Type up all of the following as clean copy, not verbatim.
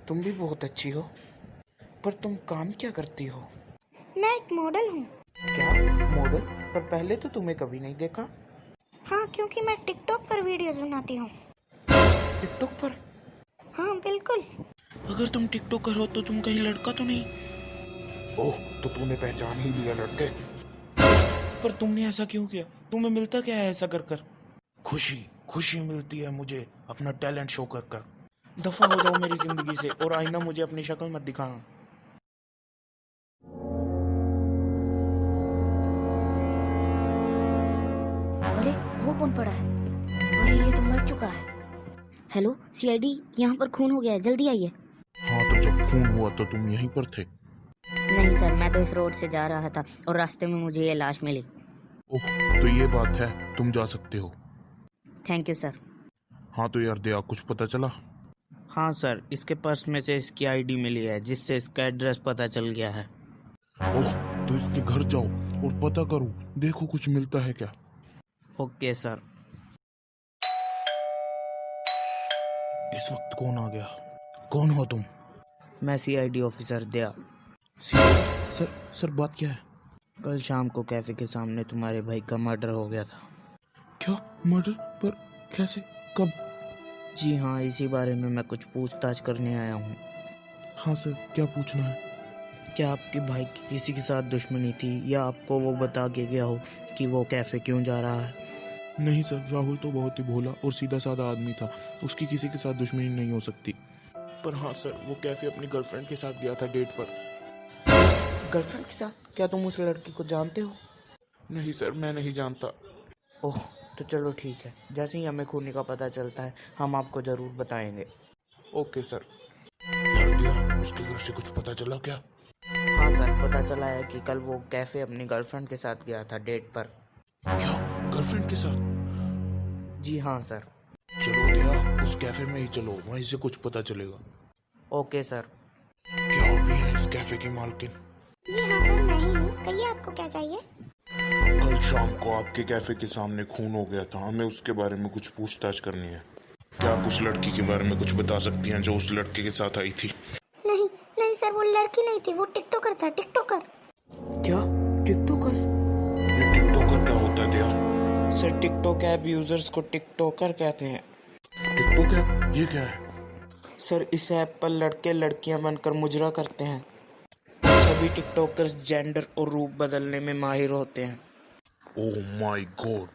तुम भी बहुत अच्छी हो, पर तुम काम क्या करती हो? मैं एक मॉडल हूँ। क्या? मॉडल? पर पहले तो तुम्हें कभी नहीं देखा। हाँ, क्योंकि मैं टिकटॉक पर वीडियोस बनाती हूँ। टिकटॉक पर? हाँ बिल्कुल। अगर तुम टिकटॉकर हो तो तुम कहीं लड़का तो नहीं? ओह, तो तूने पहचान ही लिया लड़के। पर तुमने ऐसा क्यों किया? तुम्हें मिलता क्या है ऐसा कर कर? खुशी खुशी मिलती है मुझे अपना टैलेंट शो कर कर। दफा हो जाओ मेरी जिंदगी से, और आईना मुझे अपनी शक्ल मत दिखाना। अरे वो कौन पड़ा है? अरे ये तो मर चुका है। हेलो सीआईडी, यहाँ पर खून हो गया है, जल्दी आइए। हाँ, तो जब खून हुआ तो तुम यहीं पर थे? नहीं सर, मैं तो इस रोड से जा रहा था और रास्ते में मुझे ये लाश मिली। ओह, तो ये बात है, तुम जा सकते हो। Thank you sir. हाँ तो यार दया, कुछ पता चला? हाँ सर, इसके पर्स में से इसकी आईडी मिली है, जिससे इसका एड्रेस पता चल गया है। ओह, तो इसके घर जाओ और पता करो, देखो कुछ मिलता है क्या। Okay sir. इस वक्त कौन आ गया? कौन हो तुम? मैं सीआईडी ऑफिसर दया। सर सर, बात क्या है? कल शाम को कैफे के सामने तुम्हारे भाई का मर्डर हो गया था। क्या मर्डर? पर कैसे, कब? जी हाँ, इसी बारे में मैं कुछ पूछताछ करने आया हूँ। हाँ सर, क्या पूछना है? क्या आपके भाई की किसी के साथ दुश्मनी थी, या आपको वो बता के गया हो कि वो कैफे क्यों जा रहा है? नहीं सर, राहुल तो बहुत ही भोला और सीधा साधा आदमी था, उसकी किसी के साथ दुश्मनी नहीं हो सकती। पर हाँ सर, वो कैफे अपनी गर्लफ्रेंड के साथ गया था डेट पर। गर्लफ्रेंड के साथ? क्या तुम उस लड़की को जानते हो? नहीं सर, मैं नहीं जानता। ओह, तो चलो ठीक है, जैसे ही हमें खूनी का पता चलता है हम आपको ज़रूर बताएंगे। Okay sir. यार दिया, उसके घर से कुछ पता चला क्या? हाँ सर, पता चला है कि कल वो कैफे अपनी गर्लफ्रेंड के साथ गया था डेट पर। क्या, गर्लफ्रेंड के साथ? जी हाँ सर। चलो दिया, उस कैफे में ही चलो, वहीं से कुछ पता चलेगा। Okay sir. क्या आप भी हैं इस कैफे की मालकिन? जी हाँ सर, मैं ही हूँ। कहिए आपको क्या चाहिए? कल शाम को आपके कैफे के सामने खून हो गया था, हमें उसके बारे में कुछ पूछताछ करनी है। क्या आप उस लड़की के बारे में कुछ बता सकती हैं जो उस लड़के के साथ आई थी? नहीं नहीं सर, वो लड़की नहीं थी, वो टिकटॉकर था, टिकटॉकर। क्या? टिकटॉकर? ये टिकटॉकर क्या होता है दिया? सर, टिकटॉक ऐप यूजर्स को टिकटॉकर कहते हैं। टिकटॉक ऐप, ये क्या है? सर, इस ऐप पर लड़के लड़कियां बनकर मुजरा करते हैं। सभी टिकटॉकर्स जेंडर और रूप बदलने में माहिर होते हैं। Oh my God.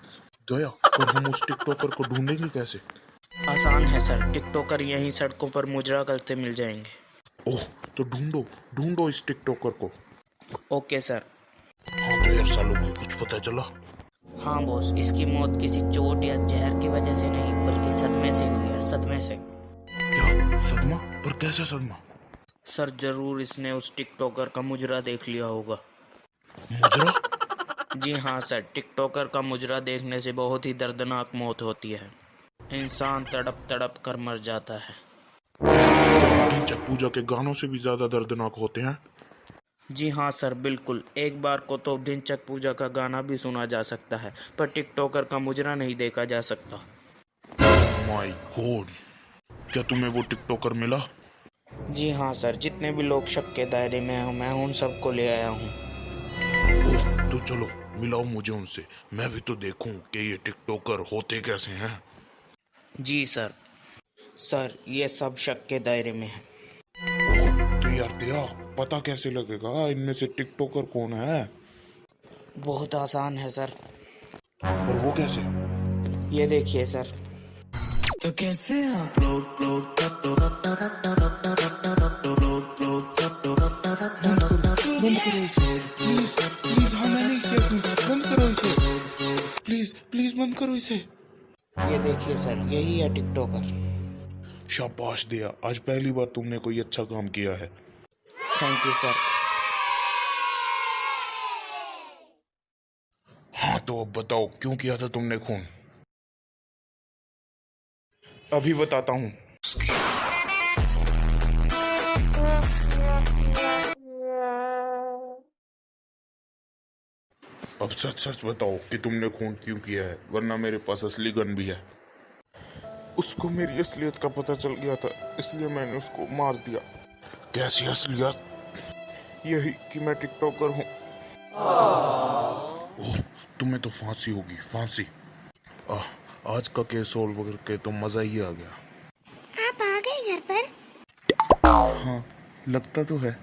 दया, पर हम उस टिकटॉकर को ढूंढेंगे कैसे? आसान है सर, टिकटॉकर यहीं सड़कों पर मुजरा करते मिल जाएंगे। ओह, तो ढूंढो ढूंढो इस टिकटॉकर को। Okay sir. हाँ तो यार सालों को कुछ पता चला? हाँ बॉस, इसकी मौत किसी चोट या जहर की वजह से नहीं, बल्कि सदमे से हुई है, सदमे से। क्या सदमा? पर कैसा सदमा? सर, जरूर इसने उस टिकटॉकर का मुजरा देख लिया होगा। मुजरा? जी हाँ सर, टिकटॉकर का मुजरा देखने से बहुत ही दर्दनाक मौत होती है। इंसान तड़प तड़प कर मर जाता है। ढिंचक पूजा के गानों से भी ज्यादा दर्दनाक होते हैं? जी हाँ सर, बिल्कुल। एक बार को तो ढिंचक पूजा का गाना भी सुना जा सकता है, पर टिकटॉकर का मुजरा नहीं देखा जा सकता। My God. क्या तुम्हें वो टिकटॉकर मिला? जी हाँ सर, जितने भी लोग शक के दायरे में हैं मैं उन सबको ले आया हूँ। ओह, तो चलो मिलाओ मुझे उनसे, मैं भी तो देखूं कि ये टिकटॉकर होते कैसे हैं। जी सर। सर, ये सब शक के दायरे में है। ओह, तो यार दया, पता कैसे लगेगा इनमें से टिकटॉकर कौन है? बहुत आसान है सर। पर वो कैसे? ये देखिए सर। तो कैसे आप बंद करो इसे प्लीज प्लीज। हाँ मैंने किया, बंद करो इसे प्लीज प्लीज, बंद करो इसे। ये देखिए सर, यही है टिकटॉकर। शाबाश दिया, आज पहली बार तुमने कोई अच्छा काम किया है। Thank you sir. हाँ तो अब बताओ, क्यों किया था तुमने खून? अभी बताता हूँ। अब सच सच बताओ कि तुमने खून क्यों किया है, वरना मेरे पास असली गन भी है। उसको मेरी असलियत का पता चल गया था, इसलिए मैंने उसको मार दिया। कैसी असलियत? यही कि मैं टिकटॉकर हूँ। ओह, तुम्हें तो फांसी होगी, फांसी। आज का केस सोल्व करके तो मजा ही आ गया। आप आ गए घर पर? हाँ, लगता तो है।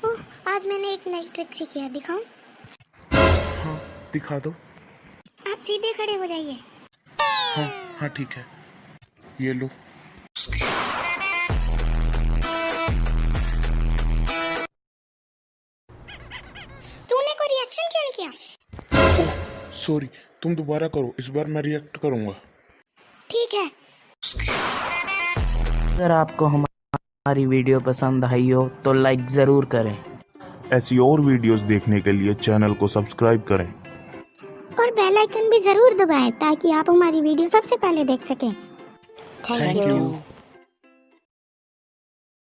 ओह, आज मैंने एक नई ट्रिक सीखी है, दिखाऊं? हाँ, दिखा दो। आप सीधे खड़े हो जाइए। हाँ हाँ ठीक है, ये लो। तूने कोई रिएक्शन क्यों नहीं किया? ओह सॉरी, तुम दोबारा करो, इस बार मैं रिएक्ट करूंगा। ठीक है। अगर आपको हमारी वीडियो पसंद आई हो तो लाइक ज़रूर करें। ऐसी और वीडियोस देखने के लिए चैनल को सब्सक्राइब करें और बेल आइकन भी जरूर दबाएं ताकि आप हमारी वीडियो सबसे पहले देख सकें। Thank you.